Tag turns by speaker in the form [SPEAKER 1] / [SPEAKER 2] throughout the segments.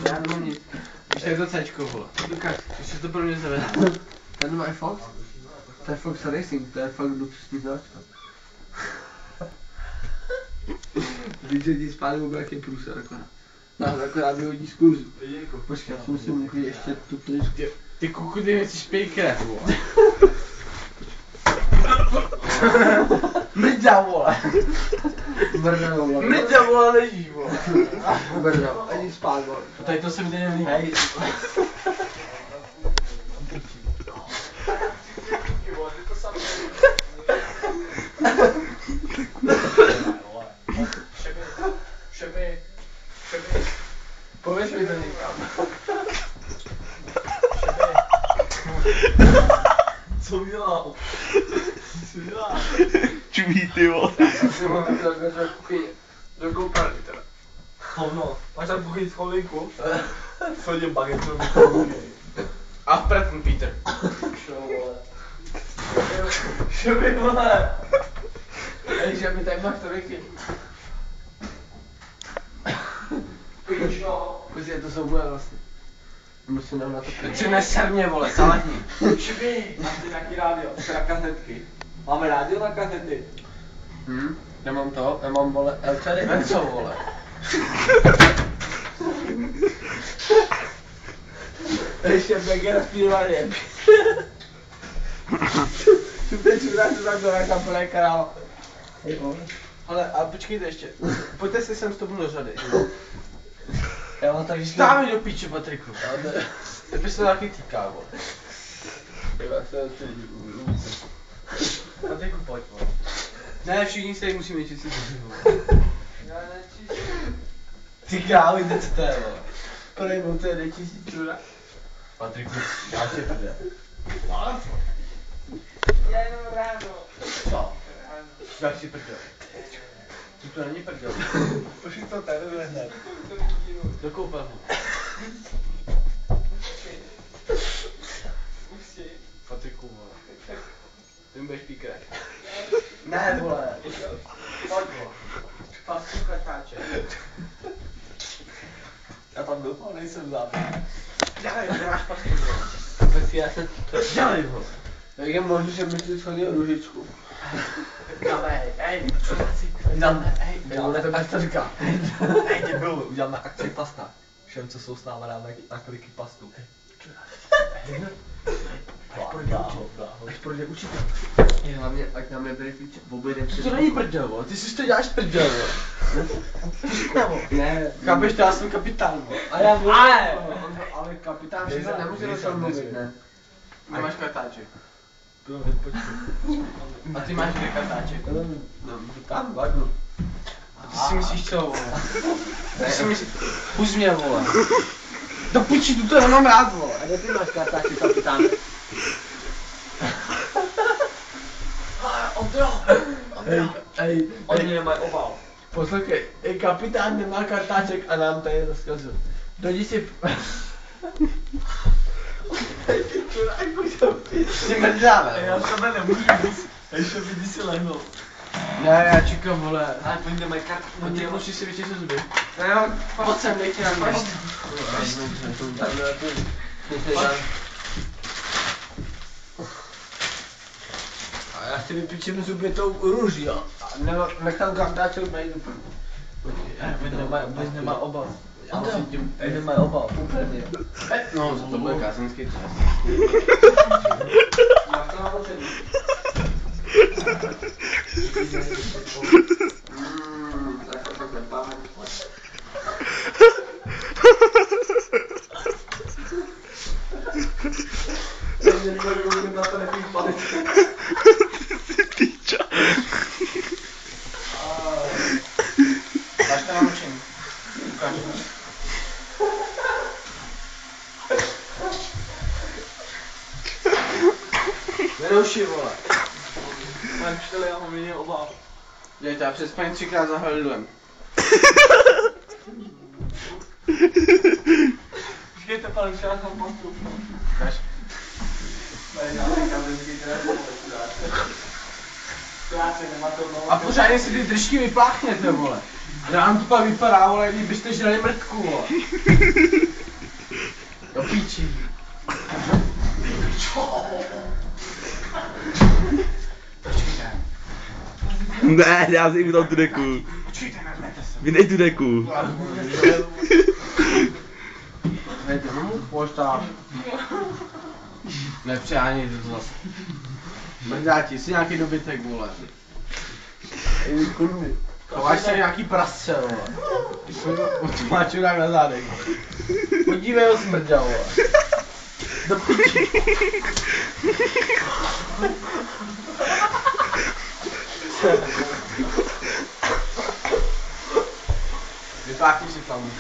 [SPEAKER 1] Já nemám nic. Víš, tak to Cčko, vole. Lukáš, ještě to pro mě zavede.
[SPEAKER 2] Ten má Fox? To je Fox Racing, to je fakt luxusní značka. Víš, že ti spálil byl jaký průser akorát. Akorát vyhodí z kurzu. Počkej, já si musím uklidit ještě tu pličku.
[SPEAKER 1] Ty kuku, ty nechceš pít krev, vole.
[SPEAKER 2] Mrďa, vole. Mrďa, vole.
[SPEAKER 1] Mrďa, vole, leží, vole.
[SPEAKER 2] Mrďa, ani spát, vole.
[SPEAKER 1] A tady to se mi nelíbí.
[SPEAKER 2] Hej.
[SPEAKER 1] Pověz mi to někam.
[SPEAKER 3] Co udělal? Co udělal?
[SPEAKER 4] Čumí, ty vole.
[SPEAKER 1] Já si mám takhle do kuchyně. Do koupelny teda.
[SPEAKER 3] Hovno, máš tam kuchyň z cholíku? Shodím bagetu.
[SPEAKER 1] A vpratný, Peter.
[SPEAKER 3] Šuby, vole.
[SPEAKER 1] Ej, že mi tady máš to rychy.
[SPEAKER 3] Pičo.
[SPEAKER 2] Počkej, to soubuje vlastně. Musím nám na to
[SPEAKER 1] Ty neser mě, vole, zálední.
[SPEAKER 3] Šuby. Máš ty nějaký rádio? Teda kazetky. Máme rádio na kazety?
[SPEAKER 2] Já mám, vole, LCD.
[SPEAKER 1] Ven co, vole.
[SPEAKER 2] Ještě Beger zpívaný. Teď si dáš to tak do nějaká plné kráva.
[SPEAKER 1] Ale, a počkejte ještě. Pojďte si sem s tobou do řady.
[SPEAKER 2] Já mám tady
[SPEAKER 1] Stávaj do píče, Patriku. Tebe se to taky týká, vole.
[SPEAKER 3] Patriku, pojď, vole.
[SPEAKER 1] Ne, všichni se tady musíme čistit zuby, vole.
[SPEAKER 3] Já nečistím.
[SPEAKER 2] Ty krávo, jde co to je, vole. Projebou, to je nečistí čura.
[SPEAKER 1] Patriku, já tě prde.
[SPEAKER 3] Já jenom ráno.
[SPEAKER 1] Co? Já si prdel. To není prdel.
[SPEAKER 3] Pošli to tady hned.
[SPEAKER 1] Do koupelny. Patriku, vole. Ty mi budeš pít krev.
[SPEAKER 2] Ne, vole.
[SPEAKER 1] Pojď, vole. Pasku katáče.
[SPEAKER 3] Já tam doufám, nejsem západ.
[SPEAKER 1] Dělej, nemáš pasku, vole.
[SPEAKER 2] Počkej, já se to...
[SPEAKER 1] Dělej, vole.
[SPEAKER 2] Jak je možné, že mi tu schodil ružičku?
[SPEAKER 1] Dáme, ej,
[SPEAKER 3] Uděláme,
[SPEAKER 2] Uděláme to pastorka.
[SPEAKER 3] Hej, debilu, uděláme akci pasta. Všem, co jsou s náma, dáme na kliky pastu.
[SPEAKER 2] Až projde učitel. Je hlavně, ať nám nebere klíče. Objedem si...
[SPEAKER 1] To není prdel, vole. Ty si to děláš prdel, vole.
[SPEAKER 2] Ne.
[SPEAKER 1] Chápeš, to já jsem kapitán, vole.
[SPEAKER 2] A já vím,
[SPEAKER 3] Ale
[SPEAKER 2] kapitán všechno nemůže do toho mluvit, ne?
[SPEAKER 1] Nemáš katáček.
[SPEAKER 3] počkej.
[SPEAKER 1] A ty máš kde katáček?
[SPEAKER 2] No, tam, vadnu.
[SPEAKER 1] Ty si myslíš co, vole? Ty si myslíš... Pust mě, vole. Do piči, tu to nemám rád, vole.
[SPEAKER 2] A kde ty máš kartáči, kapitán? Ej,
[SPEAKER 3] Oni nemají obal.
[SPEAKER 2] poslouchej, kapitán nemá kartáček a nám tady rozkazuje. Dojdi si...
[SPEAKER 1] Ty mrdláme,
[SPEAKER 3] Já
[SPEAKER 1] vole.
[SPEAKER 3] sebe nemůžu víc. Ještě by si lehnul.
[SPEAKER 1] Ne, já čekám, vole.
[SPEAKER 3] Ale oni nemají kartu.
[SPEAKER 1] No ty musíš si vyčistit zuby.
[SPEAKER 2] Ne, on...
[SPEAKER 1] Pojď sem, dej ti na mě.
[SPEAKER 2] A já si vypíčím zuby tou růží, jo. A nech tam kartáček být úplně.
[SPEAKER 3] Oni nemají obal. Já
[SPEAKER 1] Ando.
[SPEAKER 3] musím tím, oni nemají obal.
[SPEAKER 2] Úplně.
[SPEAKER 1] No, to bude kázenský trest.
[SPEAKER 2] Máš to naučený. Tak to tak nepáme. Na to nepít palit.
[SPEAKER 4] Píča.
[SPEAKER 1] Máš to naučený. Ukáž. Nerouši, vole.
[SPEAKER 3] Pane učiteli, já mám jiný obal.
[SPEAKER 1] Dějte, já přes paní 3krát za hrdlem.
[SPEAKER 3] Počkejte, pane učiteli, já mám pastu.
[SPEAKER 1] Ukáž. A pořádně si ty držky vypláchněte, vole. Já to pak vypadá, vole, kdybyste žrali mrtku, vole. Do píči. Počkejte.
[SPEAKER 4] Ne, já si jim tam tu deku.
[SPEAKER 1] Počkejte, nezmete se.
[SPEAKER 4] Vydej tu deku.
[SPEAKER 1] Dejte, no mu polštář. Nepřeháněj to zase. Mrdáti, jsi nějaký dobytek, vole.
[SPEAKER 2] Kurvy.
[SPEAKER 1] Chováš se nějaký prasce, vole. Má čurák na zádech. Podívej ho smrďa, vole. Do piči. Vypáchni si tam.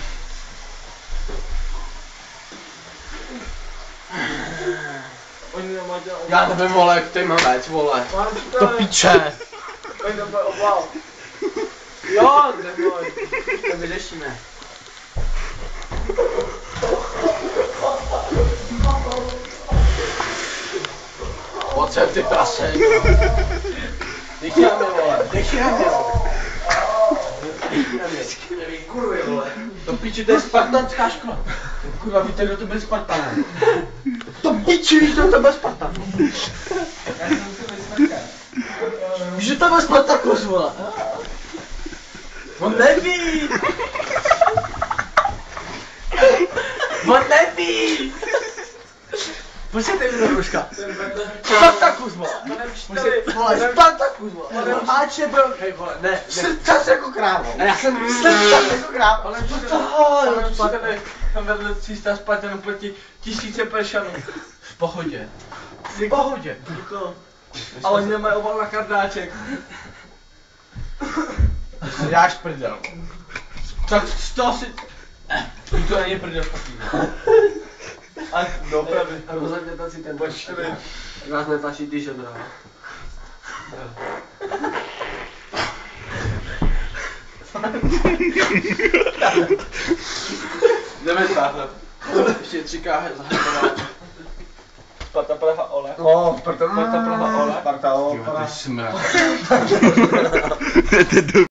[SPEAKER 1] Já nevím, vole, jak ty mám vec, vole. Do piče.
[SPEAKER 2] To bude obal.
[SPEAKER 1] Jo, neboj. To vyřešíme. Pojď sem, ty prase, jo. Dechni na mě, vole. Dechni na mě, vole. Dechni na mě. Kurvy, vole. To piči, to je spartanská škola. Kurva, víte, kdo to byl Spartanem? To piči, víš, kdo to byl Spartan? Já jsem to byl Spartan. Víš, že to byl Spartakus, vole. On neví! On neví! Počkejte mi do ruška. Spartakus, vole. Vole, Spartakus, vole. Háč je byl, hej, vole, ne. Srdcař jako krávo. A já jsem srdcař jako krávo. Ale tam vedle 300 Spartanů proti 1000 Peršanů. V pohodě. V pohodě.
[SPEAKER 2] Ale oni nemají obal na kardáček.
[SPEAKER 1] Jáš prdel. Tak z toho si... To není prdel špatný.
[SPEAKER 2] A dopravy.
[SPEAKER 1] A rozhodněte si ten
[SPEAKER 2] Počkej.
[SPEAKER 1] vás netlačí ty žodra. Jdeme stáhnout. Ještě 3 KH zahrnout.
[SPEAKER 3] Sparta Praha Ole.
[SPEAKER 2] No, Sparta
[SPEAKER 3] Praha Ole.
[SPEAKER 2] Sparta Ole.
[SPEAKER 1] Ty smrad.
[SPEAKER 4] To je